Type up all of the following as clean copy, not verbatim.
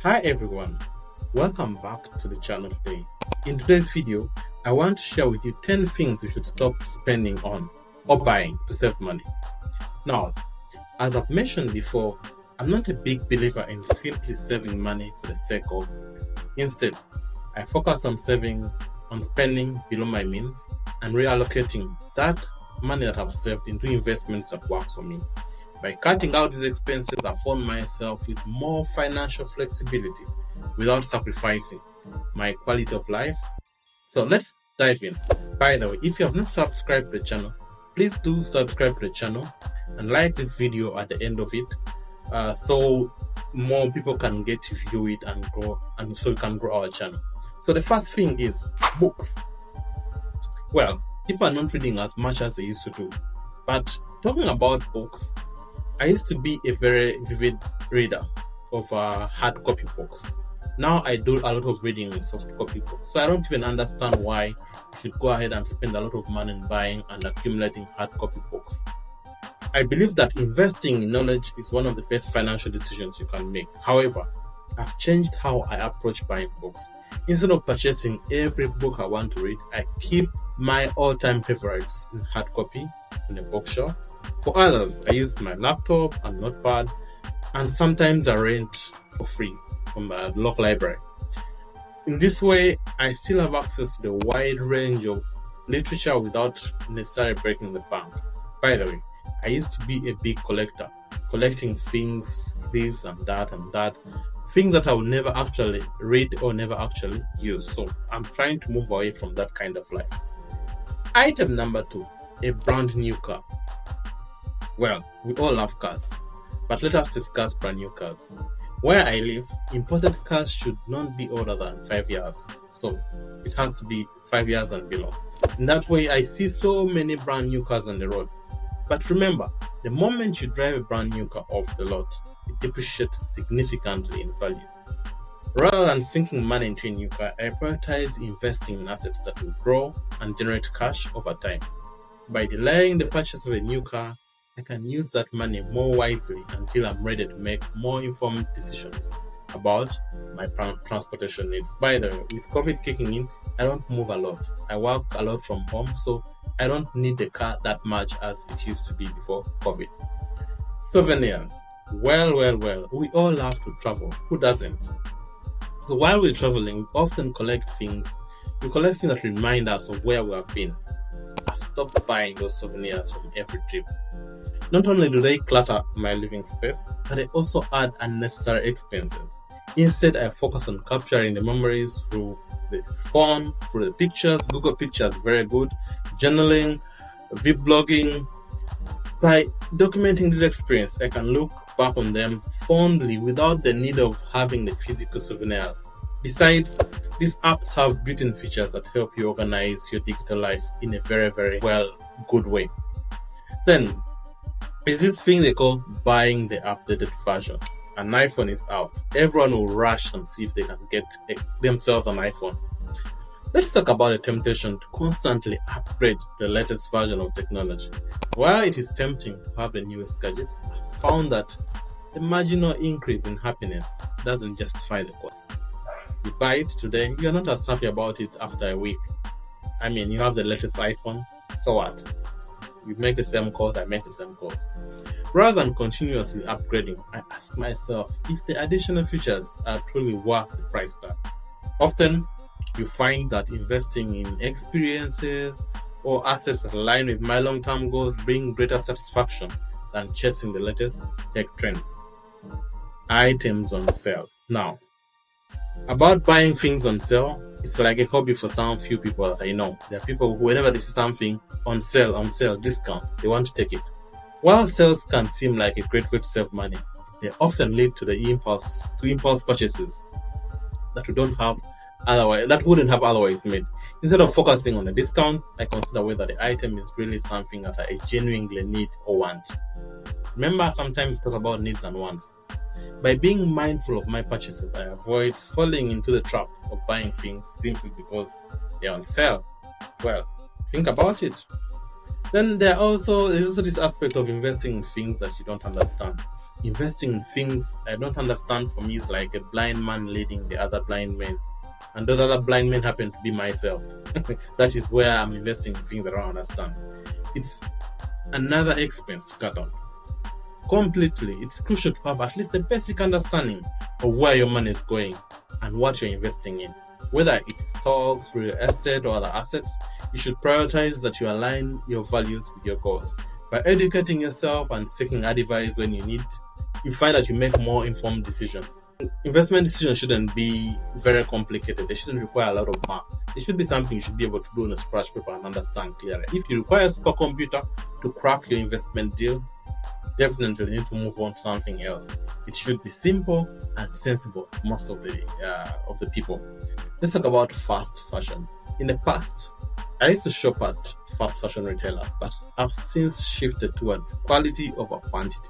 Hi everyone, welcome back to the channel today. In today's video, I want to share with you 10 things you should stop spending on or buying to save money. Now, as I've mentioned before, I'm not a big believer in simply saving money for the sake of. Instead, I focus on spending below my means and reallocating that money that I've saved into investments that work for me. By cutting out these expenses, I found myself with more financial flexibility without sacrificing my quality of life. So let's dive in. By the way, if you have not subscribed to the channel, please do subscribe to the channel and like this video at the end of it, so more people can get to view it and grow, and so we can grow our channel. So the first thing is books. Well, people are not reading as much as they used to do, but talking about books, I used to be a very vivid reader of hard copy books. Now I do a lot of reading in soft copy books, so I don't even understand why you should go ahead and spend a lot of money in buying and accumulating hard copy books. I believe that investing in knowledge is one of the best financial decisions you can make. However, I've changed how I approach buying books. Instead of purchasing every book I want to read, I keep my all-time favorites in hard copy on a bookshelf. For others, I use my laptop and notepad, and sometimes I rent for free from a local library. In this way, I still have access to the wide range of literature without necessarily breaking the bank. By the way, I used to be a big collector, collecting things, this and that, things that I will never actually read or never actually use. So I'm trying to move away from that kind of life. Item number 2, a brand new car. Well, we all love cars, but let us discuss brand new cars. Where I live, imported cars should not be older than 5 years, so it has to be 5 years and below. In that way, I see so many brand new cars on the road. But remember, the moment you drive a brand new car off the lot, it depreciates significantly in value. Rather than sinking money into a new car, I prioritize investing in assets that will grow and generate cash over time. By delaying the purchase of a new car, I can use that money more wisely until I'm ready to make more informed decisions about my transportation needs. By the way, with COVID kicking in, I don't move a lot. I work a lot from home, so I don't need the car that much as it used to be before COVID. Souvenirs. Well, we all love to travel. Who doesn't? So while we're traveling, we often collect things. We collect things that remind us of where we have been. I've stopped buying those souvenirs from every trip. Not only do they clutter my living space, but they also add unnecessary expenses. Instead, I focus on capturing the memories through the phone, through the pictures. Google Pictures, very good. Journaling, vlogging. By documenting this experience, I can look back on them fondly without the need of having the physical souvenirs. Besides, these apps have built-in features that help you organize your digital life in a very, good way. Then, is this thing they call buying the updated version. An iPhone is out. Everyone will rush and see if they can get themselves an iPhone. Let's talk about the temptation to constantly upgrade the latest version of technology. While it is tempting to have the newest gadgets, I found that the marginal increase in happiness doesn't justify the cost. You buy it today, you're not as happy about it after a week. I mean, you have the latest iPhone, so what? You make the same calls, I make the same calls. Rather than continuously upgrading, I ask myself if the additional features are truly worth the price tag. Often, you find that investing in experiences or assets that align with my long-term goals bring greater satisfaction than chasing the latest tech trends. Items on sale. Now, about buying things on sale, it's like a hobby for some few people that I know. There are people who, whenever they see something on sale, discount, they want to take it. While sales can seem like a great way to save money, they often lead to the impulse purchases that wouldn't have otherwise made. Instead of focusing on the discount, I consider whether the item is really something that I genuinely need or want. Remember, sometimes we talk about needs and wants. By being mindful of my purchases, I avoid falling into the trap of buying things simply because they're on sale. Well, think about it. Then there's also this aspect of investing in things that you don't understand. Investing in things I don't understand for me is like a blind man leading the other blind men. And those other blind men happen to be myself. That is where I'm investing in things that I don't understand. It's another expense to cut out. Completely, it's crucial to have at least a basic understanding of where your money is going and what you're investing in. Whether it's stocks, real estate, or other assets, you should prioritize that you align your values with your goals. By educating yourself and seeking advice when you need, you find that you make more informed decisions. Investment decisions shouldn't be very complicated. They shouldn't require a lot of math. It should be something you should be able to do on a scratch paper and understand clearly. If you require a supercomputer to crack your investment deal, definitely need to move on to something else. It should be simple and sensible to most of the people. Let's talk about fast fashion. In the past, I used to shop at fast fashion retailers, but I've since shifted towards quality over quantity.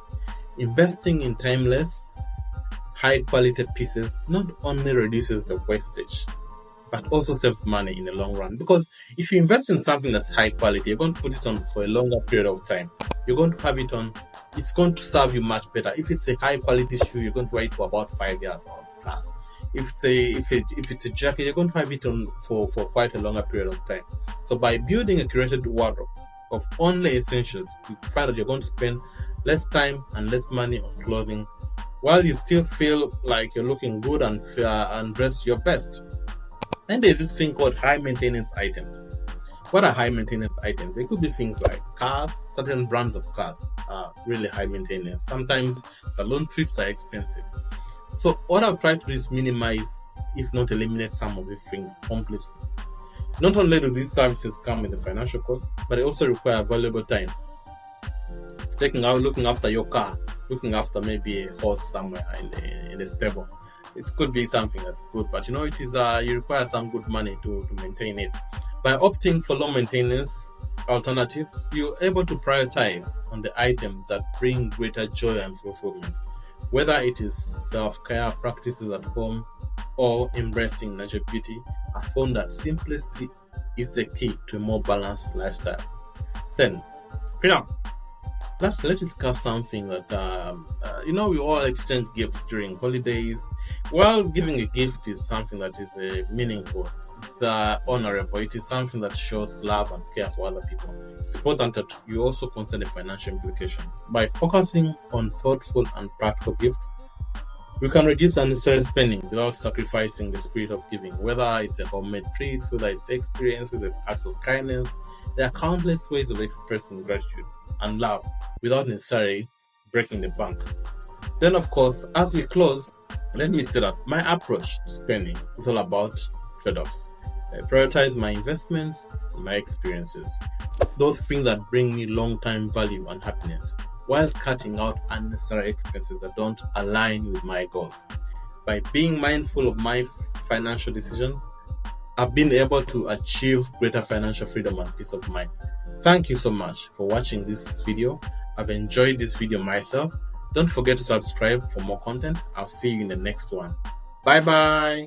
Investing in timeless, high quality pieces not only reduces the wastage, but also saves money in the long run. Because if you invest in something that's high quality, you're going to put it on for a longer period of time. You're going to have it on, it's going to serve you much better. If it's a high quality shoe, you're going to wear it for about 5 years or plus. If it's a jacket, you're going to have it on for quite a longer period of time. So by building a curated wardrobe of only essentials, you find that you're going to spend less time and less money on clothing, while you still feel like you're looking good and dressed your best. Then there's this thing called high maintenance items. What are high maintenance items? They could be things like cars. Certain brands of cars are really high maintenance. Sometimes salon trips are expensive. So what I've tried to do is minimize, if not eliminate, some of these things completely. Not only do these services come with a financial cost, but they also require valuable time. Looking after your car, looking after maybe a horse somewhere in a stable. It could be something that's good, but it is you require some good money to maintain it. By opting for low maintenance alternatives, you're able to prioritize on the items that bring greater joy and fulfillment. Whether it is self-care practices at home or embracing natural beauty, I found that simplicity is the key to a more balanced lifestyle. Then, let's discuss something that we all exchange gifts during holidays. While giving a gift is something that is meaningful, it's honorable, it is something that shows love and care for other people. It's important that you also consider the financial implications. By focusing on thoughtful and practical gifts, we can reduce unnecessary spending without sacrificing the spirit of giving. Whether it's a homemade treats, whether it's experiences, it's acts of kindness, there are countless ways of expressing gratitude and love without necessarily breaking the bank. Then, of course, as we close, let me say that my approach to spending is all about trade-offs. I prioritize my investments and my experiences, those things that bring me long-term value and happiness, while cutting out unnecessary expenses that don't align with my goals. By being mindful of my financial decisions, I've been able to achieve greater financial freedom and peace of mind. Thank you so much for watching this video. I've enjoyed this video myself. Don't forget to subscribe for more content. I'll see you in the next one. Bye bye.